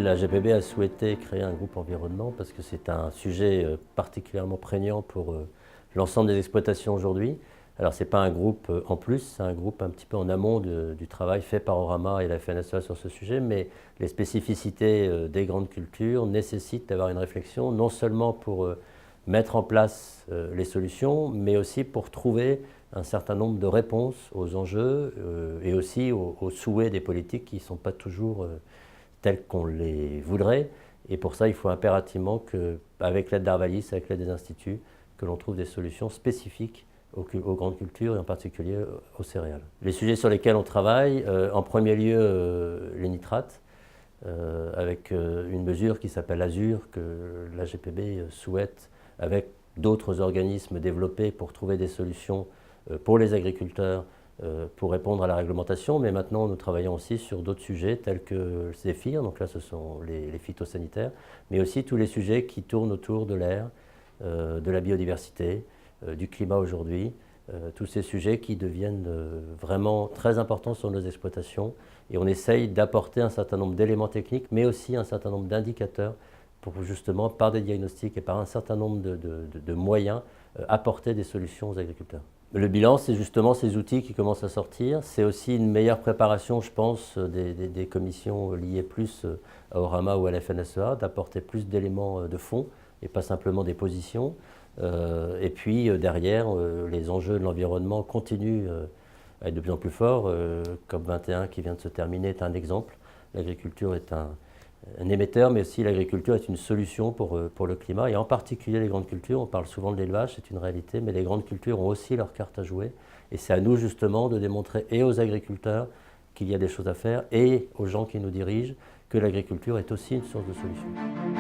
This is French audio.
La GPB a souhaité créer un groupe environnement parce que c'est un sujet particulièrement prégnant pour l'ensemble des exploitations aujourd'hui. Alors ce n'est pas un groupe en plus, c'est un groupe un petit peu en amont du travail fait par Orama et la FNSEA sur ce sujet, mais les spécificités des grandes cultures nécessitent d'avoir une réflexion non seulement pour mettre en place les solutions, mais aussi pour trouver un certain nombre de réponses aux enjeux et aussi aux souhaits des politiques qui ne sont pas toujours tels qu'on les voudrait. Et pour ça, il faut impérativement qu'avec l'aide d'Arvalis, avec l'aide des instituts, que l'on trouve des solutions spécifiques aux grandes cultures et en particulier aux céréales. Les sujets sur lesquels on travaille, en premier lieu les nitrates, avec une mesure qui s'appelle Azur, que la GPB souhaite, avec d'autres organismes développés pour trouver des solutions pour les agriculteurs, pour répondre à la réglementation, mais maintenant nous travaillons aussi sur d'autres sujets tels que le Zéphyr, donc là ce sont les phytosanitaires, mais aussi tous les sujets qui tournent autour de l'air, de la biodiversité, du climat aujourd'hui, tous ces sujets qui deviennent vraiment très importants sur nos exploitations et on essaye d'apporter un certain nombre d'éléments techniques, mais aussi un certain nombre d'indicateurs pour justement, par des diagnostics et par un certain nombre de moyens, apporter des solutions aux agriculteurs. Le bilan, c'est justement ces outils qui commencent à sortir. C'est aussi une meilleure préparation, je pense, des commissions liées plus à Orama ou à la FNSEA, d'apporter plus d'éléments de fond et pas simplement des positions. Et puis derrière, les enjeux de l'environnement continuent à être de plus en plus forts. COP21 qui vient de se terminer est un exemple. L'agriculture est un émetteur, mais aussi l'agriculture est une solution pour le climat, et en particulier les grandes cultures. On parle souvent de l'élevage, c'est une réalité, mais les grandes cultures ont aussi leur carte à jouer, et c'est à nous justement de démontrer et aux agriculteurs qu'il y a des choses à faire, et aux gens qui nous dirigent que l'agriculture est aussi une source de solutions.